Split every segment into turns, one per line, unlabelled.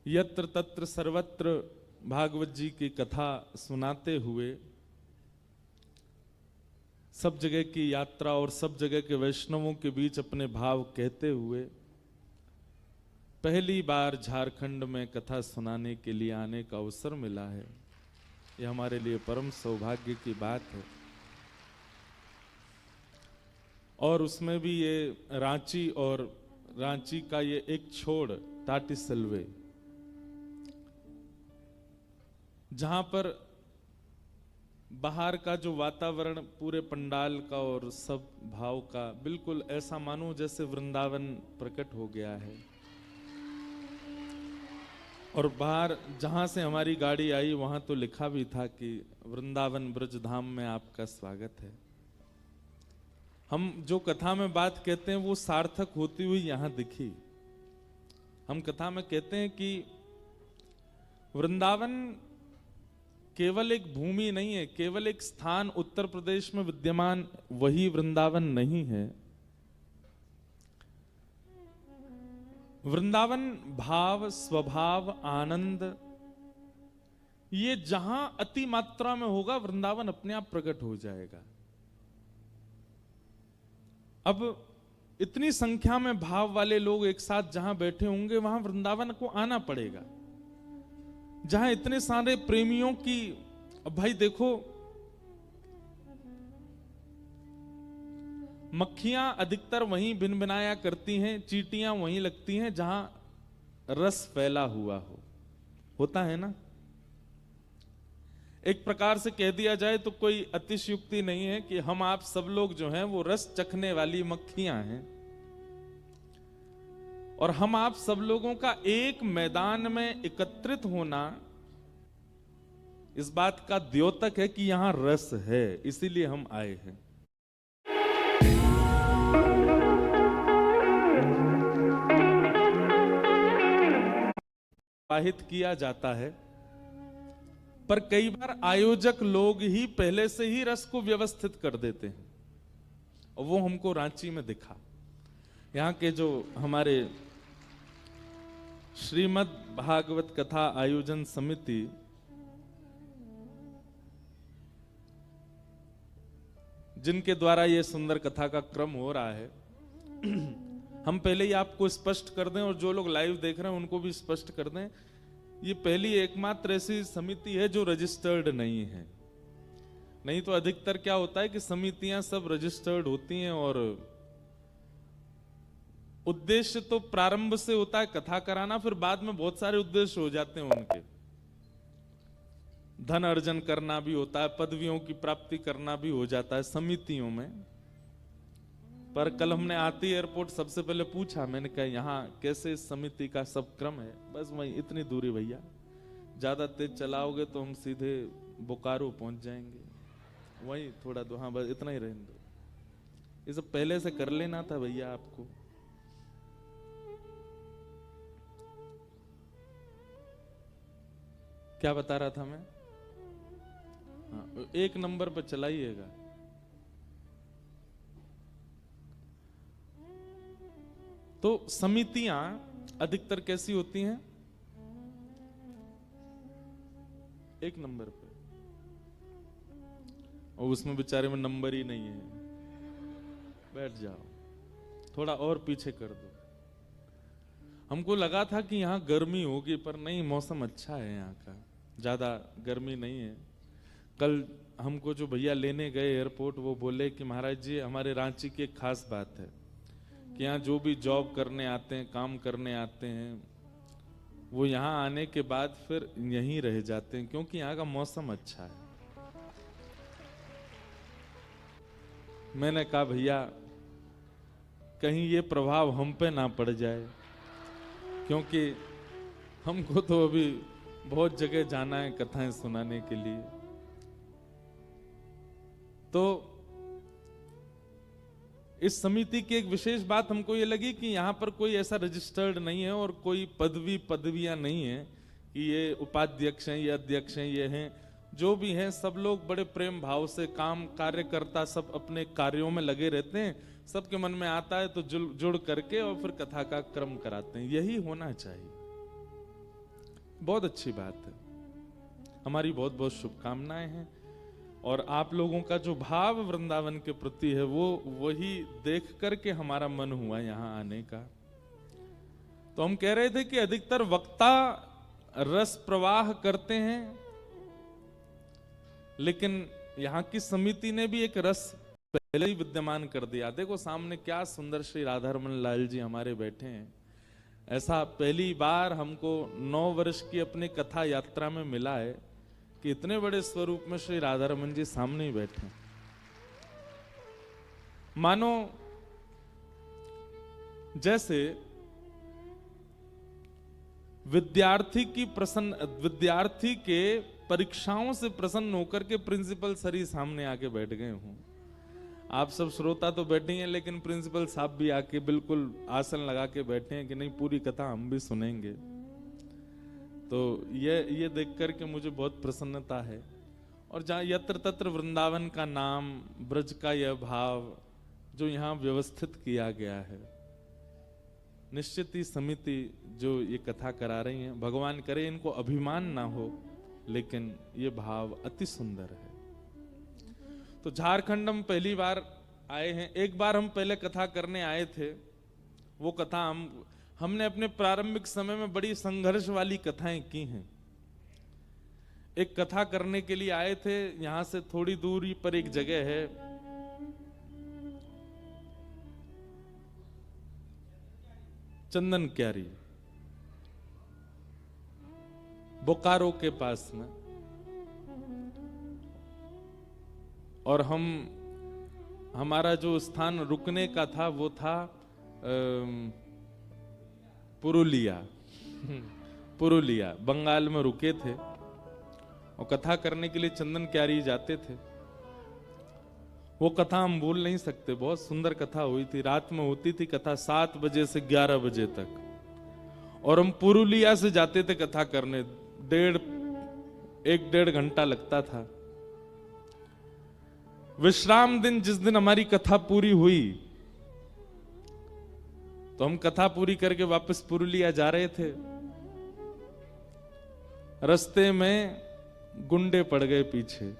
यत्र तत्र सर्वत्र भागवत जी की कथा सुनाते हुए, सब जगह की यात्रा और सब जगह के वैष्णवों के बीच अपने भाव कहते हुए पहली बार झारखंड में कथा सुनाने के लिए आने का अवसर मिला है। यह हमारे लिए परम सौभाग्य की बात है। और उसमें भी ये रांची और रांची का ये एक छोड़ टाटीसिलवे, जहां पर बाहर का जो वातावरण पूरे पंडाल का और सब भाव का बिल्कुल ऐसा मानो जैसे वृंदावन प्रकट हो गया है। और बाहर जहां से हमारी गाड़ी आई वहां तो लिखा भी था कि वृंदावन ब्रज धाम में आपका स्वागत है। हम जो कथा में बात कहते हैं वो सार्थक होती हुई यहां दिखी। हम कथा में कहते हैं कि वृंदावन केवल एक भूमि नहीं है, केवल एक स्थान उत्तर प्रदेश में विद्यमान वही वृंदावन नहीं है। वृंदावन भाव, स्वभाव, आनंद, ये जहां अति मात्रा में होगा वृंदावन अपने आप प्रकट हो जाएगा। अब इतनी संख्या में भाव वाले लोग एक साथ जहां बैठे होंगे वहां वृंदावन को आना पड़ेगा। जहां इतने सारे प्रेमियों की, अब भाई देखो, मक्खियां अधिकतर वहीं भिनभिनाया करती हैं, चींटियां वहीं लगती हैं जहां रस फैला हुआ होता है ना। एक प्रकार से कह दिया जाए तो कोई अतिशयुक्ति नहीं है कि हम आप सब लोग जो हैं वो रस चखने वाली मक्खियां हैं। और हम आप सब लोगों का एक मैदान में एकत्रित होना इस बात का द्योतक है कि यहां रस है, इसीलिए हम आए हैं। वाहित किया जाता है, पर कई बार आयोजक लोग ही पहले से ही रस को व्यवस्थित कर देते हैं, और वो हमको रांची में दिखा। यहाँ के जो हमारे श्रीमद् भागवत कथा आयोजन समिति, जिनके द्वारा ये सुंदर कथा का क्रम हो रहा है, हम पहले ही आपको स्पष्ट कर दें और जो लोग लाइव देख रहे हैं उनको भी स्पष्ट कर दें, ये पहली एकमात्र ऐसी समिति है जो रजिस्टर्ड नहीं है। नहीं तो अधिकतर क्या होता है कि समितियां सब रजिस्टर्ड होती हैं और उद्देश्य तो प्रारंभ से होता है कथा कराना, फिर बाद में बहुत सारे उद्देश्य हो जाते हैं उनके। धन अर्जन करना भी होता है, पदवियों की प्राप्ति करना भी हो जाता है समितियों में। पर कल हमने आते एयरपोर्ट सबसे पहले पूछा, मैंने कहा यहाँ कैसे समिति का सब क्रम है। बस वही इतनी दूरी भैया, ज्यादा तेज चलाओगे तो हम सीधे बोकारो पहुंच जाएंगे, वही थोड़ा दो, हाँ बस इतना ही रहने दो। ये सब पहले से कर लेना था भैया आपको। क्या बता रहा था मैं? हाँ, एक नंबर पर चलाइएगा। तो समितियां अधिकतर कैसी होती हैं? एक नंबर पे, और उसमें बेचारे में नंबर ही नहीं है। बैठ जाओ, थोड़ा और पीछे कर दो। हमको लगा था कि यहाँ गर्मी होगी, पर नहीं, मौसम अच्छा है यहाँ का, ज्यादा गर्मी नहीं है। कल हमको जो भैया लेने गए एयरपोर्ट, वो बोले कि महाराज जी हमारे रांची की एक खास बात है कि यहाँ जो भी जॉब करने आते हैं, काम करने आते हैं, वो यहाँ आने के बाद फिर यहीं रह जाते हैं क्योंकि यहाँ का मौसम अच्छा है। मैंने कहा भैया कहीं ये प्रभाव हम पे ना पड़ जाए, क्योंकि हमको तो अभी बहुत जगह जाना है कथाएं सुनाने के लिए। तो इस समिति की एक विशेष बात हमको ये लगी कि यहाँ पर कोई ऐसा रजिस्टर्ड नहीं है और कोई पदवियां नहीं है कि ये उपाध्यक्ष हैं, ये अध्यक्ष हैं, ये हैं। जो भी हैं सब लोग बड़े प्रेम भाव से काम, कार्यकर्ता सब अपने कार्यों में लगे रहते हैं। सबके मन में आता है तो जुड़ करके और फिर कथा का क्रम कराते हैं। यही होना चाहिए। बहुत अच्छी बात है, हमारी बहुत बहुत शुभकामनाएं हैं। और आप लोगों का जो भाव वृंदावन के प्रति है वो वही देख करके हमारा मन हुआ यहाँ आने का। तो हम कह रहे थे कि अधिकतर वक्ता रस प्रवाह करते हैं, लेकिन यहाँ की समिति ने भी एक रस पहले ही विद्यमान कर दिया। देखो सामने क्या सुंदर श्री राधारमण लाल जी हमारे बैठे हैं। ऐसा पहली बार हमको 9 वर्ष की अपनी कथा यात्रा में मिला है कि इतने बड़े स्वरूप में श्री राधारमण जी सामने ही बैठे हैं। मानो जैसे विद्यार्थी के परीक्षाओं से प्रसन्न होकर के प्रिंसिपल सर ही सामने आके बैठ गए हों। आप सब श्रोता तो बैठे हैं, लेकिन प्रिंसिपल साहब भी आके बिल्कुल आसन लगा के बैठे हैं कि नहीं पूरी कथा हम भी सुनेंगे। तो ये देख करके मुझे बहुत प्रसन्नता है। और जहाँ यत्र तत्र वृंदावन का नाम, ब्रज का यह भाव जो यहाँ व्यवस्थित किया गया है, निश्चित ही समिति जो ये कथा करा रही है, भगवान करे इनको अभिमान ना हो, लेकिन ये भाव अति सुंदर है। तो झारखंड हम पहली बार आए हैं। एक बार हम पहले कथा करने आए थे, वो कथा हमने अपने प्रारंभिक समय में बड़ी संघर्ष वाली कथाएं की हैं। एक कथा करने के लिए आए थे, यहां से थोड़ी दूरी पर एक जगह है, चंदन क्यारी, बोकारो के पास में। और हमारा जो स्थान रुकने का था वो था पुरुलिया बंगाल में रुके थे। और कथा करने के लिए चंदन क्यारी जाते थे। वो कथा हम भूल नहीं सकते, बहुत सुंदर कथा हुई थी। रात में होती थी कथा 7 बजे से 11 बजे तक, और हम पुरुलिया से जाते थे कथा करने। 1.5 घंटा लगता था। विश्राम दिन जिस दिन हमारी कथा पूरी हुई, तो हम कथा पूरी करके वापस पुरुलिया जा रहे थे। रास्ते में गुंडे पड़ गए पीछे।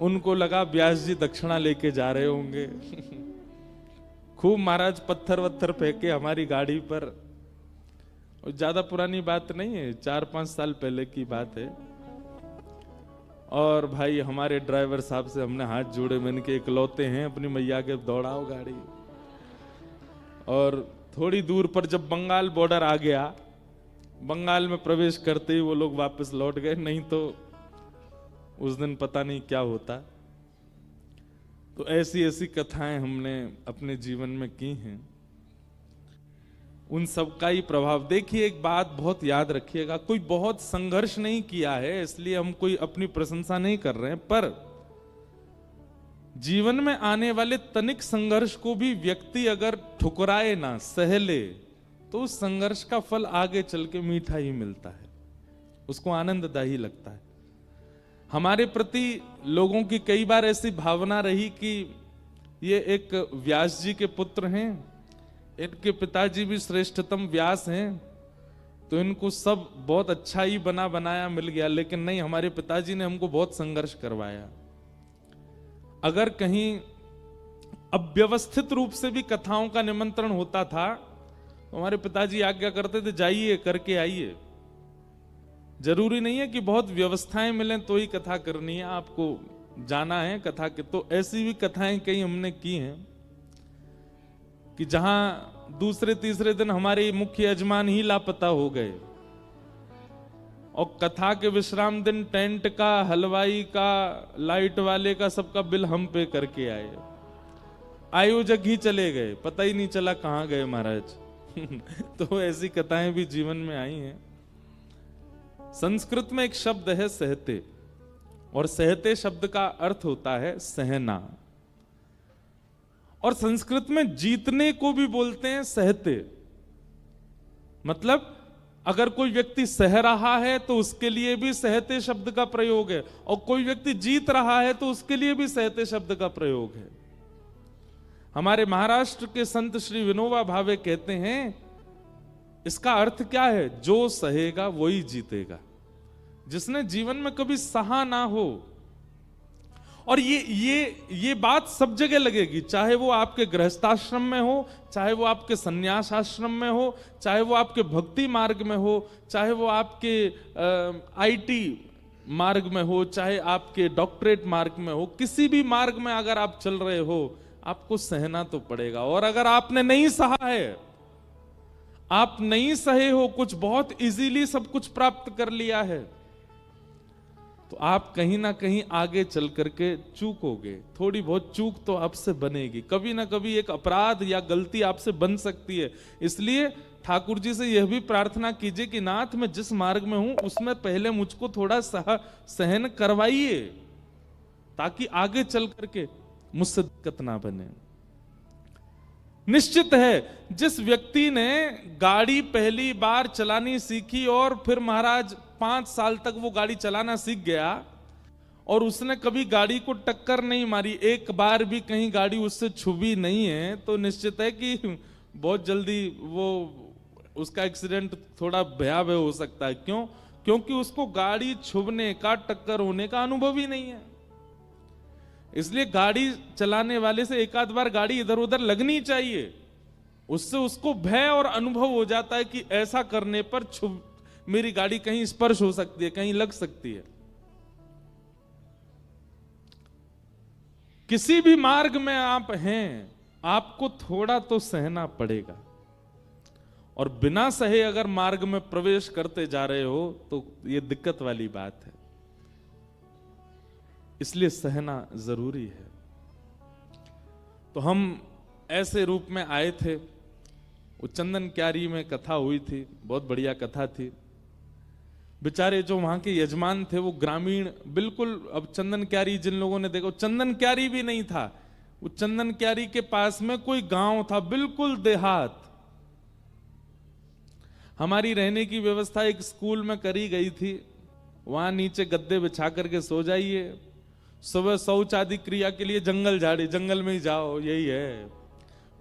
उनको लगा व्यास जी दक्षिणा लेके जा रहे होंगे। खूब महाराज पत्थर वत्थर फेंके हमारी गाड़ी पर। और ज्यादा पुरानी बात नहीं है, 4-5 साल पहले की बात है। और भाई हमारे ड्राइवर साहब से हमने हाथ जोड़े, मैंने के इकलौते हैं अपनी मैया के, दौड़ाओ गाड़ी। और थोड़ी दूर पर जब बंगाल बॉर्डर आ गया, बंगाल में प्रवेश करते ही वो लोग वापस लौट गए, नहीं तो उस दिन पता नहीं क्या होता। तो ऐसी ऐसी कथाएं हमने अपने जीवन में की हैं। उन सब का ही प्रभाव। देखिए एक बात बहुत याद रखिएगा, कोई बहुत संघर्ष नहीं किया है इसलिए हम कोई अपनी प्रशंसा नहीं कर रहे हैं, पर जीवन में आने वाले तनिक संघर्ष को भी व्यक्ति अगर ठुकराए ना, सह ले, तो उस संघर्ष का फल आगे चल के मीठा ही मिलता है, उसको आनंददायी लगता है। हमारे प्रति लोगों की कई बार ऐसी भावना रही कि ये एक व्यास जी के पुत्र हैं, इनके पिताजी भी श्रेष्ठतम व्यास हैं, तो इनको सब बहुत अच्छा ही बना बनाया मिल गया। लेकिन नहीं, हमारे पिताजी ने हमको बहुत संघर्ष करवाया। अगर कहीं अव्यवस्थित रूप से भी कथाओं का निमंत्रण होता था तो हमारे पिताजी आज्ञा करते थे, जाइए करके आइए। जरूरी नहीं है कि बहुत व्यवस्थाएं मिलें तो ही कथा करनी है, आपको जाना है कथा के। तो ऐसी भी कथाएं कई हमने की हैं कि जहां दूसरे तीसरे दिन हमारे मुख्य यजमान ही लापता हो गए, और कथा के विश्राम दिन टेंट का, हलवाई का, लाइट वाले का, सबका बिल हम पे करके आए। आयोजक ही चले गए, पता ही नहीं चला कहां गए महाराज। तो ऐसी कथाएं भी जीवन में आई हैं। संस्कृत में एक शब्द है सहते, और सहते शब्द का अर्थ होता है सहना। और संस्कृत में जीतने को भी बोलते हैं सहते। मतलब अगर कोई व्यक्ति सह रहा है तो उसके लिए भी सहते शब्द का प्रयोग है, और कोई व्यक्ति जीत रहा है तो उसके लिए भी सहते शब्द का प्रयोग है। हमारे महाराष्ट्र के संत श्री विनोबा भावे कहते हैं इसका अर्थ क्या है? जो सहेगा वही जीतेगा। जिसने जीवन में कभी सहा ना हो, और ये बात सब जगह लगेगी, चाहे वो आपके गृहस्थाश्रम में हो, चाहे वो आपके संन्यास आश्रम में हो, चाहे वो आपके भक्ति मार्ग में हो, चाहे वो आपके आईटी मार्ग में हो, चाहे आपके डॉक्टरेट मार्ग में हो, किसी भी मार्ग में अगर आप चल रहे हो, आपको सहना तो पड़ेगा। और अगर आपने नहीं सहा है, आप नहीं सहे हो, कुछ बहुत इजीली सब कुछ प्राप्त कर लिया है, तो आप कहीं ना कहीं आगे चल करके चूकोगे। थोड़ी बहुत चूक तो आपसे बनेगी, कभी ना कभी एक अपराध या गलती आपसे बन सकती है। इसलिए ठाकुर जी से यह भी प्रार्थना कीजिए कि नाथ, मैं जिस मार्ग में हूं उसमें पहले मुझको थोड़ा सहन करवाइए, ताकि आगे चल करके मुझसे दिक्कत ना बने। निश्चित है, जिस व्यक्ति ने गाड़ी पहली बार चलानी सीखी और फिर महाराज 5 साल तक वो गाड़ी चलाना सीख गया, और उसने कभी गाड़ी को टक्कर नहीं मारी, एक बार भी कहीं गाड़ी उससे छुभी नहीं है, तो निश्चित है कि बहुत जल्दी वो उसका एक्सीडेंट थोड़ा भयावह हो सकता है। क्यों? क्योंकि उसको गाड़ी छुभने का, टक्कर होने का अनुभव ही नहीं है। इसलिए गाड़ी चलाने वाले से एक आध बार गाड़ी इधर उधर लगनी चाहिए, उससे उसको भय और अनुभव हो जाता है कि ऐसा करने पर मेरी गाड़ी कहीं स्पर्श हो सकती है, कहीं लग सकती है। किसी भी मार्ग में आप हैं, आपको थोड़ा तो सहना पड़ेगा, और बिना सहे अगर मार्ग में प्रवेश करते जा रहे हो तो यह दिक्कत वाली बात है। इसलिए सहना जरूरी है। तो हम ऐसे रूप में आए थे। वो चंदन क्यारी में कथा हुई थी, बहुत बढ़िया कथा थी। बेचारे जो वहां के यजमान थे वो ग्रामीण, बिल्कुल, अब चंदन क्यारी जिन लोगों ने देखो, चंदन क्यारी भी नहीं था, वो चंदन क्यारी के पास में कोई गांव था, बिल्कुल देहात। हमारी रहने की व्यवस्था एक स्कूल में करी गई थी, वहां नीचे गद्दे बिछा करके सो जाइए, सुबह शौच आदि क्रिया के लिए जंगल झाड़ी, जंगल में ही जाओ, यही है।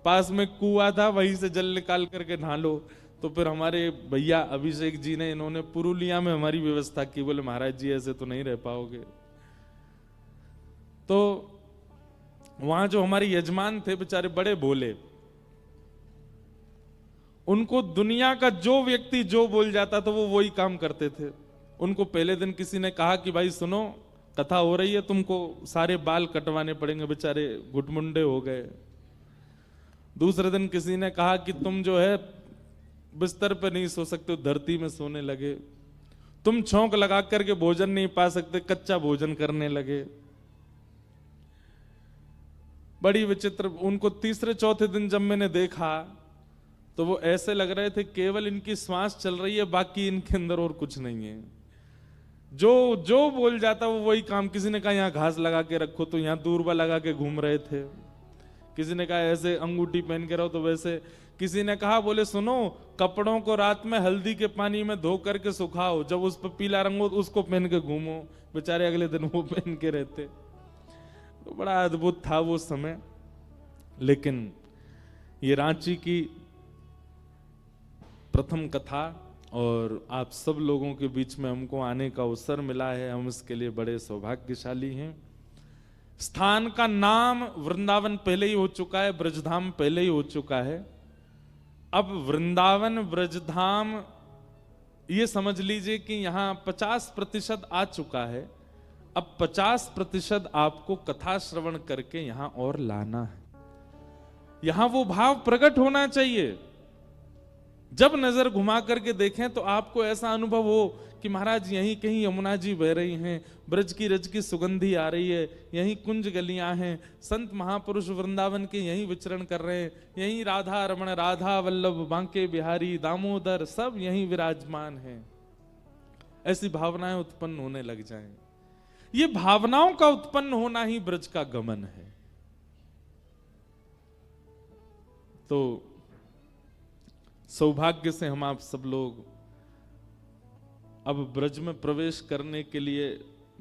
पास में कुआं था, वहीं से जल निकाल करके नहा लो। तो फिर हमारे भैया अभिषेक जी ने, इन्होंने पुरुलिया में हमारी व्यवस्था की। बोले महाराज जी ऐसे तो नहीं रह पाओगे। तो वहां जो हमारे यजमान थे बेचारे बड़े भोले, उनको दुनिया का जो व्यक्ति जो बोल जाता था वो वही काम करते थे। उनको पहले दिन किसी ने कहा कि भाई सुनो, कथा हो रही है, तुमको सारे बाल कटवाने पड़ेंगे। बेचारे घुटमुंडे हो गए। दूसरे दिन किसी ने कहा कि तुम जो है बिस्तर पे नहीं सो सकते, धरती में सोने लगे। तुम छौंक लगा करके भोजन नहीं पा सकते, कच्चा भोजन करने लगे। बड़ी विचित्र। उनको तीसरे चौथे दिन जब मैंने देखा तो वो ऐसे लग रहे थे केवल इनकी श्वास चल रही है, बाकी इनके अंदर और कुछ नहीं है। जो बोल जाता वो वही काम। किसी ने कहा यहाँ घास लगा के रखो, तो यहाँ दूरबा लगा के घूम रहे थे। किसी ने कहा ऐसे अंगूठी पहन के रहो, तो वैसे। किसी ने कहा बोले सुनो, कपड़ों को रात में हल्दी के पानी में धो करके सुखाओ, जब उस पर पीला रंग हो तो उसको पहन के घूमो। बेचारे अगले दिन वो पहन के रहते। तो बड़ा अद्भुत था वो समय। लेकिन ये रांची की प्रथम कथा, और आप सब लोगों के बीच में हमको आने का अवसर मिला है, हम इसके लिए बड़े सौभाग्यशाली हैं। स्थान का नाम वृंदावन पहले ही हो चुका है, ब्रजधाम पहले ही हो चुका है। अब वृंदावन ब्रजधाम ये समझ लीजिए कि यहां 50% आ चुका है। अब 50% आपको कथा श्रवण करके यहां और लाना है। यहां वो भाव प्रकट होना चाहिए। जब नजर घुमा करके देखें तो आपको ऐसा अनुभव हो कि महाराज यहीं कहीं यमुना जी बह रही हैं, ब्रज की रज की सुगंधी आ रही है, यहीं कुंज गलियां हैं, संत महापुरुष वृंदावन के यहीं विचरण कर रहे हैं, यहीं राधा रमण, राधा वल्लभ, बांके बिहारी, दामोदर सब यहीं विराजमान हैं। ऐसी भावनाएं उत्पन्न होने लग जाएं। ये भावनाओं का उत्पन्न होना ही ब्रज का गमन है। तो सौभाग्य से हम आप सब लोग अब ब्रज में प्रवेश करने के लिए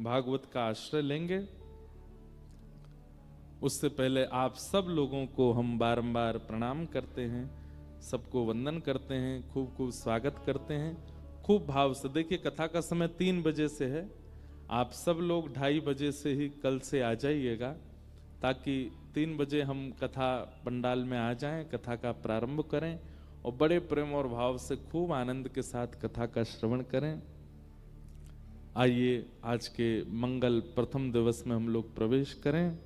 भागवत का आश्रय लेंगे। उससे पहले आप सब लोगों को हम बारंबार प्रणाम करते हैं। सबको वंदन करते हैं, खूब खूब स्वागत करते हैं, खूब भाव से। देखिए कथा का समय 3 बजे से है, आप सब लोग 2:30 बजे से ही कल से आ जाइएगा, ताकि 3 बजे हम कथा पंडाल में आ जाएं, कथा का प्रारंभ करें और बड़े प्रेम और भाव से खूब आनंद के साथ कथा का श्रवण करें। आइए आज के मंगल प्रथम दिवस में हम लोग प्रवेश करें।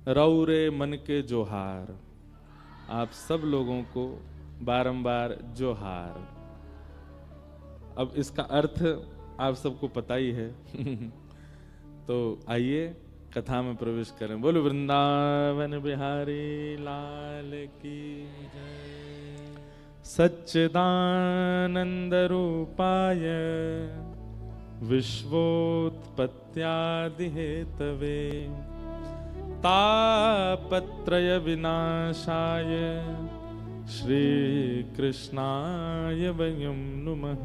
रौरे मन के जोहार, आप सब लोगों को बारंबार जोहार। अब इसका अर्थ आप सबको पता ही है तो आइए कथा में प्रवेश करें। बोलो वृंदावन बिहारी लाल की जय। सच्चिदानंद रूपाय विश्वोत्पत्त्यादि हेतवे तापत्रय विनाशाय श्री कृष्णाय वयं नुमः।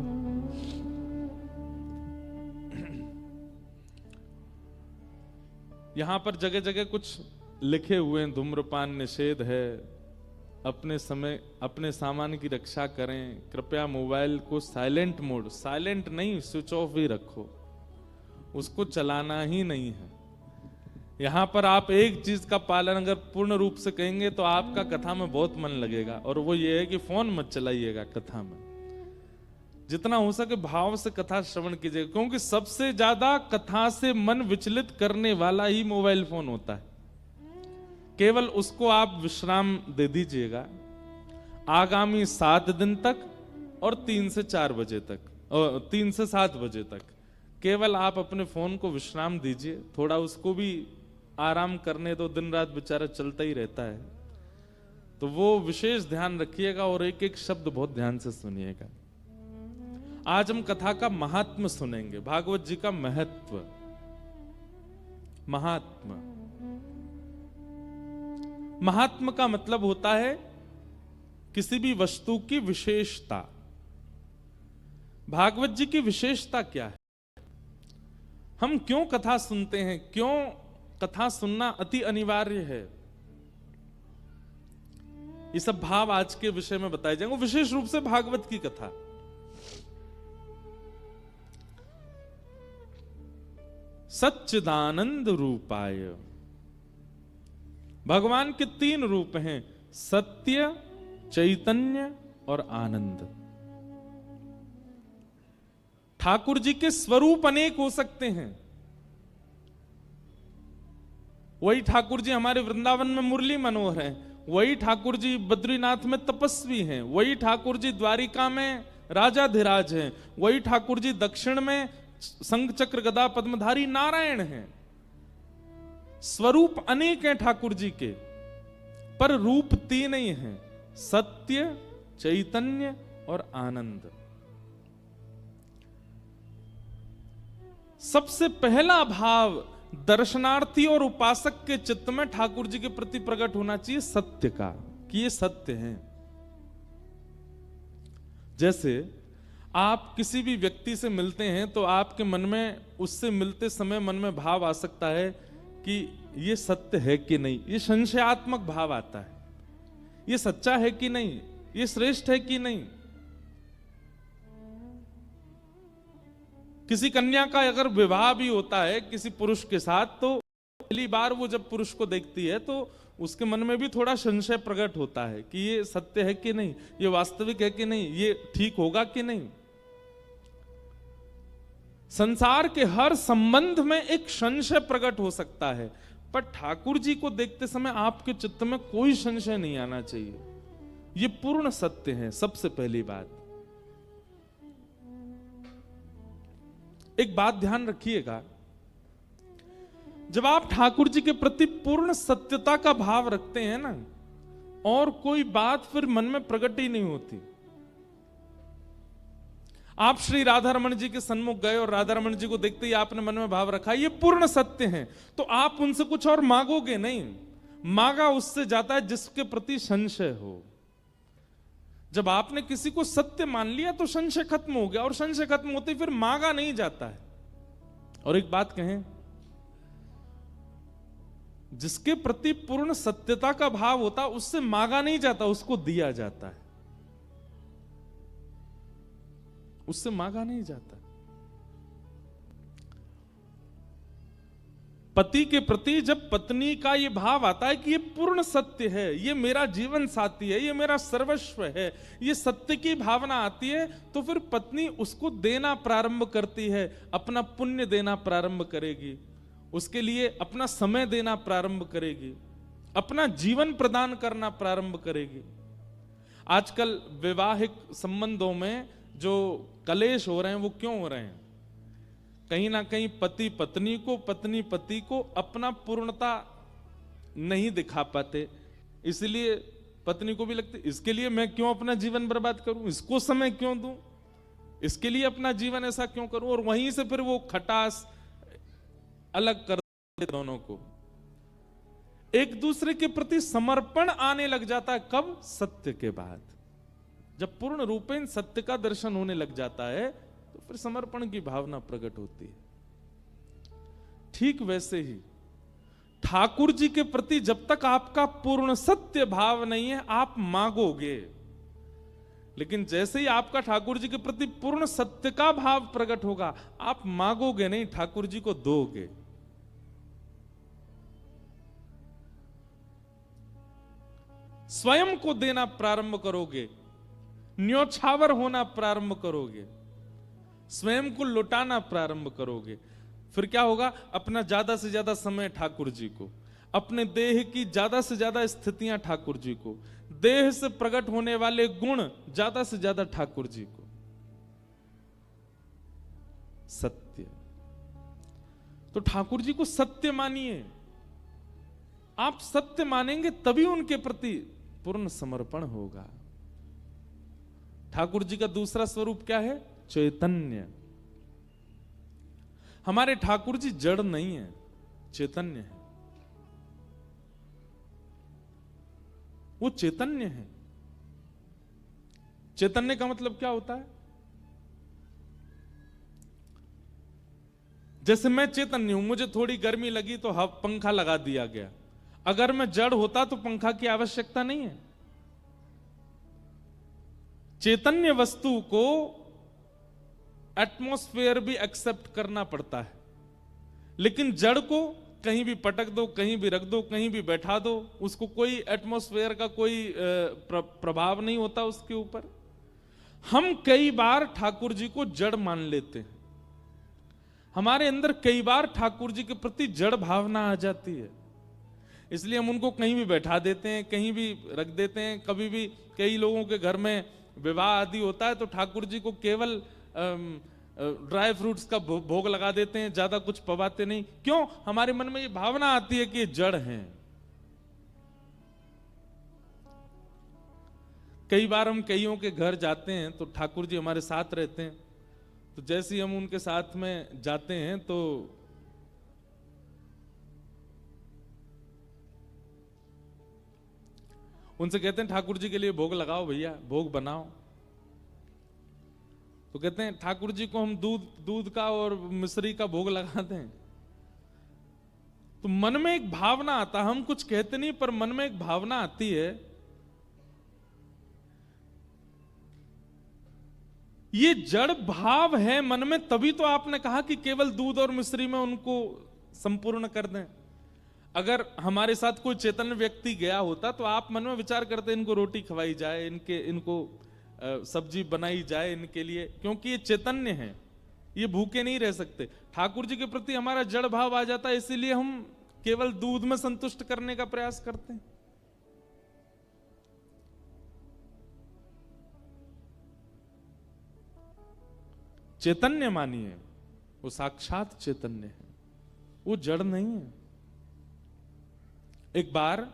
यहां पर जगह जगह कुछ लिखे हुए हैं, धूम्रपान निषेध है, अपने समय अपने सामान की रक्षा करें, कृपया मोबाइल को साइलेंट मोड, साइलेंट नहीं स्विच ऑफ ही रखो, उसको चलाना ही नहीं है। यहां पर आप एक चीज का पालन अगर पूर्ण रूप से कहेंगे तो आपका कथा में बहुत मन लगेगा, और वो ये है कि फोन मत चलाइएगा कथा में, जितना हो सके भाव से कथा श्रवण कीजिएगा, क्योंकि सबसे ज्यादा कथा से मन विचलित करने वाला ही मोबाइल फोन होता है। केवल उसको आप विश्राम दे दीजिएगा आगामी 7 दिन तक और 3 से 4 बजे तक और 3 से 7 बजे तक केवल आप अपने फोन को विश्राम दीजिए, थोड़ा उसको भी आराम करने दो, दिन रात बेचारा चलता ही रहता है। तो वो विशेष ध्यान रखिएगा और एक एक शब्द बहुत ध्यान से सुनिएगा। आज हम कथा का महात्म्य सुनेंगे, भागवत जी का महत्व, महात्म्य। महात्म्य का मतलब होता है किसी भी वस्तु की विशेषता। भागवत जी की विशेषता क्या है? हम क्यों कथा सुनते हैं, क्यों कथा सुनना अति अनिवार्य है, ये सब भाव आज के विषय में बताए जाएंगे, विशेष रूप से भागवत की कथा। सच्चिदानंद रूपाय, भगवान के 3 रूप हैं, सत्य, चैतन्य और आनंद। ठाकुर जी के स्वरूप अनेक हो सकते हैं। वही ठाकुर जी हमारे वृंदावन में मुरली मनोहर हैं, वही ठाकुर जी बद्रीनाथ में तपस्वी हैं, वही ठाकुर जी द्वारिका में राजाधिराज हैं, वही ठाकुर जी दक्षिण में शंख चक्र गदा पद्मधारी नारायण हैं। स्वरूप अनेक हैं ठाकुर जी के, पर रूप 3 ही हैं, सत्य, चैतन्य और आनंद। सबसे पहला भाव दर्शनार्थी और उपासक के चित्त में ठाकुर जी के प्रति प्रकट होना चाहिए सत्य का, कि ये सत्य हैं। जैसे आप किसी भी व्यक्ति से मिलते हैं तो आपके मन में उससे मिलते समय मन में भाव आ सकता है कि ये सत्य है कि नहीं, ये संशयात्मक भाव आता है, ये सच्चा है कि नहीं, ये श्रेष्ठ है कि नहीं। किसी कन्या का अगर विवाह भी होता है किसी पुरुष के साथ, तो पहली बार वो जब पुरुष को देखती है तो उसके मन में भी थोड़ा संशय प्रकट होता है कि ये सत्य है कि नहीं, ये वास्तविक है कि नहीं, ये ठीक होगा कि नहीं। संसार के हर संबंध में एक संशय प्रकट हो सकता है, पर ठाकुर जी को देखते समय आपके चित्त में कोई संशय नहीं आना चाहिए, ये पूर्ण सत्य है। सबसे पहली बात, एक बात ध्यान रखिएगा, जब आप ठाकुर जी के प्रति पूर्ण सत्यता का भाव रखते हैं ना, और कोई बात फिर मन में प्रकट ही नहीं होती। आप श्री राधा रमन जी के सन्मुख गए और राधा रमन जी को देखते ही आपने मन में भाव रखा ये पूर्ण सत्य है, तो आप उनसे कुछ और मांगोगे नहीं, मांगा उससे जाता है जिसके प्रति संशय हो। जब आपने किसी को सत्य मान लिया तो संशय खत्म हो गया, और संशय खत्म होते फिर मांगा नहीं जाता है। और एक बात कहें, जिसके प्रति पूर्ण सत्यता का भाव होता उससे मांगा नहीं जाता, उसको दिया जाता है। उससे मांगा नहीं जाता। पति के प्रति जब पत्नी का ये भाव आता है कि ये पूर्ण सत्य है, ये मेरा जीवन साथी है, ये मेरा सर्वस्व है, ये सत्य की भावना आती है, तो फिर पत्नी उसको देना प्रारंभ करती है, अपना पुण्य देना प्रारंभ करेगी, उसके लिए अपना समय देना प्रारंभ करेगी, अपना जीवन प्रदान करना प्रारंभ करेगी। आजकल वैवाहिक संबंधों में जो कलेश हो रहे हैं वो क्यों हो रहे हैं? कहीं ना कहीं पति पत्नी को, पत्नी पति को अपना पूर्णता नहीं दिखा पाते, इसलिए पत्नी को भी लगती इसके लिए मैं क्यों अपना जीवन बर्बाद करूं, इसको समय क्यों दूं, इसके लिए अपना जीवन ऐसा क्यों करूं, और वहीं से फिर वो खटास अलग कर देते दोनों को। एक दूसरे के प्रति समर्पण आने लग जाता है कब? सत्य के बाद। जब पूर्ण रूपेण सत्य का दर्शन होने लग जाता है तो फिर समर्पण की भावना प्रकट होती है। ठीक वैसे ही ठाकुर जी के प्रति जब तक आपका पूर्ण सत्य भाव नहीं है आप मांगोगे, लेकिन जैसे ही आपका ठाकुर जी के प्रति पूर्ण सत्य का भाव प्रकट होगा आप मांगोगे नहीं, ठाकुर जी को दोगे। स्वयं को देना प्रारंभ करोगे, न्योछावर होना प्रारंभ करोगे, स्वयं को लुटाना प्रारंभ करोगे। फिर क्या होगा? अपना ज्यादा से ज्यादा समय ठाकुर जी को, अपने देह की ज्यादा से ज्यादा स्थितियां ठाकुर जी को, देह से प्रकट होने वाले गुण ज्यादा से ज्यादा ठाकुर जी को। सत्य, तो ठाकुर जी को सत्य मानिए। आप सत्य मानेंगे तभी उनके प्रति पूर्ण समर्पण होगा। ठाकुर जी का दूसरा स्वरूप क्या है? चैतन्य। हमारे ठाकुर जी जड़ नहीं है, चैतन्य है। वो चैतन्य है। चैतन्य का मतलब क्या होता है? जैसे मैं चैतन्य हूं, मुझे थोड़ी गर्मी लगी तो पंखा लगा दिया गया। अगर मैं जड़ होता तो पंखा की आवश्यकता नहीं है। चैतन्य वस्तु को एटमॉस्फेयर भी एक्सेप्ट करना पड़ता है, लेकिन जड़ को कहीं भी पटक दो, कहीं भी रख दो, कहीं भी बैठा दो, उसको कोई एटमॉस्फेयर का कोई प्रभाव नहीं होता उसके ऊपर। हम कई बार ठाकुर जी को जड़ मान लेते हैं। हमारे अंदर कई बार ठाकुर जी के प्रति जड़ भावना आ जाती है, इसलिए हम उनको कहीं भी बैठा देते हैं, कहीं भी रख देते हैं। कभी भी कई लोगों के घर में विवाह आदि होता है तो ठाकुर जी को केवल ड्राई फ्रूट्स का भोग लगा देते हैं, ज्यादा कुछ पवाते नहीं। क्यों? हमारे मन में ये भावना आती है कि ये जड़ हैं। कई बार हम कईयों के घर जाते हैं तो ठाकुर जी हमारे साथ रहते हैं, तो जैसे ही हम उनके साथ में जाते हैं तो उनसे कहते हैं ठाकुर जी के लिए भोग लगाओ भैया, भोग बनाओ। तो कहते हैं ठाकुर जी को हम दूध का और मिश्री का भोग लगाते हैं। तो मन में एक भावना आता, हम कुछ कहते नहीं पर मन में एक भावना आती है, ये जड़ भाव है मन में, तभी तो आपने कहा कि केवल दूध और मिश्री में उनको संपूर्ण कर दें। अगर हमारे साथ कोई चैतन्य व्यक्ति गया होता तो आप मन में विचार करते इनको रोटी खवाई जाए, इनको सब्जी बनाई जाए इनके लिए, क्योंकि ये चैतन्य है, ये भूखे नहीं रह सकते। ठाकुर जी के प्रति हमारा जड़ भाव आ जाता है, इसीलिए हम केवल दूध में संतुष्ट करने का प्रयास करते हैं। चैतन्य मानिए, वो साक्षात चैतन्य है, वो जड़ नहीं है। एक बार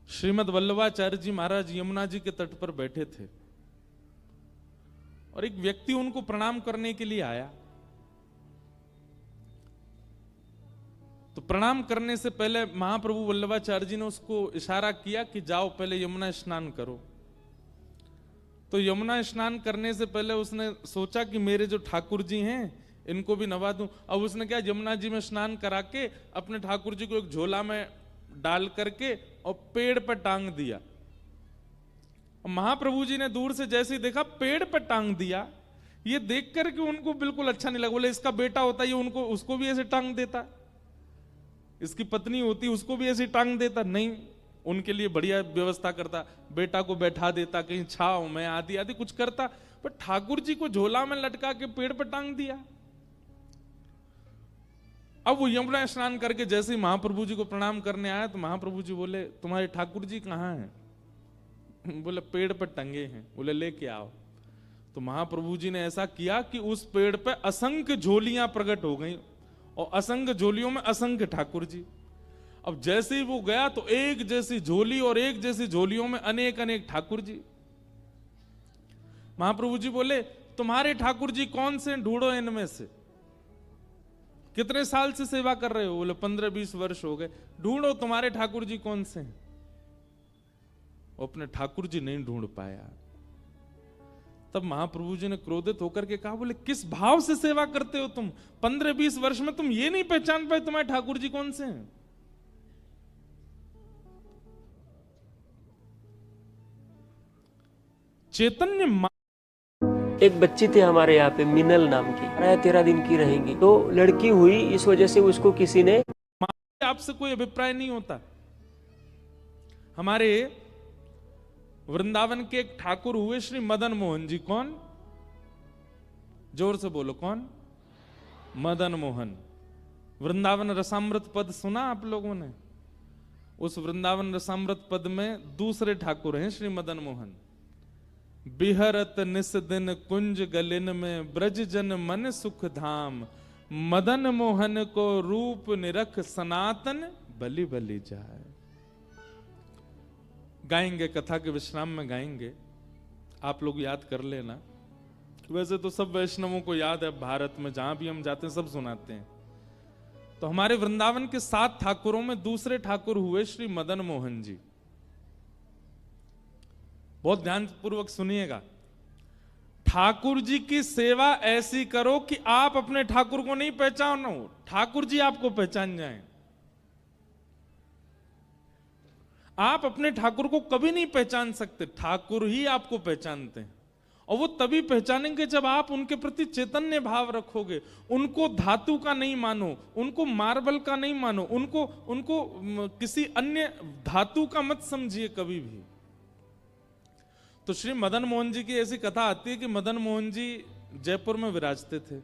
श्रीमद् वल्लभाचार्य जी महाराज यमुना जी के तट पर बैठे थे और एक व्यक्ति उनको प्रणाम करने के लिए आया। तो प्रणाम करने से पहले महाप्रभु वल्लभाचार्य जी ने उसको इशारा किया कि जाओ पहले यमुना स्नान करो। तो यमुना स्नान करने से पहले उसने सोचा कि मेरे जो ठाकुर जी हैं इनको भी नवा दूं। अब उसने क्या, यमुना जी में स्नान करा के अपने ठाकुर जी को एक झोला में डाल करके और पेड़ पर टांग दिया। महाप्रभु जी ने दूर से जैसे ही देखा पेड़ पर टांग दिया, ये देख करके उनको बिल्कुल अच्छा नहीं लगा। बोले इसका बेटा होता ये उनको उसको भी ऐसे टांग देता, इसकी पत्नी होती उसको भी ऐसे टांग देता। नहीं, उनके लिए बढ़िया व्यवस्था करता, बेटा को बैठा देता कहीं छाव में, आदि आदि कुछ करता। पर ठाकुर जी को झोला में लटका के पेड़ पर टांग दिया। अब वो यमुना स्नान करके जैसे ही महाप्रभु जी को प्रणाम करने आया तो महाप्रभु जी बोले तुम्हारे ठाकुर जी कहाँ हैं? बोले पेड़ पर टंगे हैं। बोले लेके आओ। तो महाप्रभु जी ने ऐसा किया कि उस पेड़ पे असंख्य झोलियां प्रकट हो गई और असंख्य झोलियों में असंख्य ठाकुर जी। अब जैसे ही वो गया तो एक जैसी झोली और एक जैसी झोलियों में अनेक अनेक ठाकुर जी। महाप्रभु जी बोले तुम्हारे ठाकुर जी कौन से, ढूंढो इनमें से। कितने साल से सेवा कर रहे हो? बोले 15-20 वर्ष हो गए। ढूंढो तुम्हारे ठाकुर जी कौन से हैं। वो अपने ठाकुर जी नहीं ढूंढ पाया। तब महाप्रभु जी ने क्रोधित होकर के कहा, बोले किस भाव से सेवा करते हो तुम? 15-20 वर्ष में तुम ये नहीं पहचान पाए तुम्हारे ठाकुर जी कौन से हैं? चैतन्य
एक बच्ची थी हमारे यहाँ पे, मिनल नाम की, 13 दिन की रहेंगी। तो लड़की हुई, इस वजह से उसको किसी ने,
आपसे कोई अभिप्राय नहीं होता। हमारे वृंदावन के एक ठाकुर हुए श्री मदन मोहन जी। कौन? जोर से बोलो, कौन? मदन मोहन। वृंदावन रसामृत पद सुना आप लोगों ने? उस वृंदावन रसामृत पद में दूसरे ठाकुर हैं श्री मदन मोहन। बिहरत निस दिन कुंज गलिन में, ब्रज जन मन सुख धाम, मदन मोहन को रूप निरख, सनातन बलि बलि जाए। गाएंगे, कथा के विश्राम में गाएंगे, आप लोग याद कर लेना। वैसे तो सब वैष्णवों को याद है, भारत में जहां भी हम जाते हैं सब सुनाते हैं। तो हमारे वृंदावन के 7 ठाकुरों में दूसरे ठाकुर हुए श्री मदन मोहन जी। बहुत ध्यान पूर्वक सुनिएगा। ठाकुर जी की सेवा ऐसी करो कि आप अपने ठाकुर को नहीं पहचानो, ठाकुर जी आपको पहचान जाएं। आप अपने ठाकुर को कभी नहीं पहचान सकते, ठाकुर ही आपको पहचानते हैं। और वो तभी पहचानेंगे जब आप उनके प्रति चैतन्य भाव रखोगे। उनको धातु का नहीं मानो, उनको मार्बल का नहीं मानो, उनको किसी अन्य धातु का मत समझिए कभी भी। तो श्री मदन मोहन जी की ऐसी कथा आती है कि मदन मोहन जी जयपुर में विराजते थे।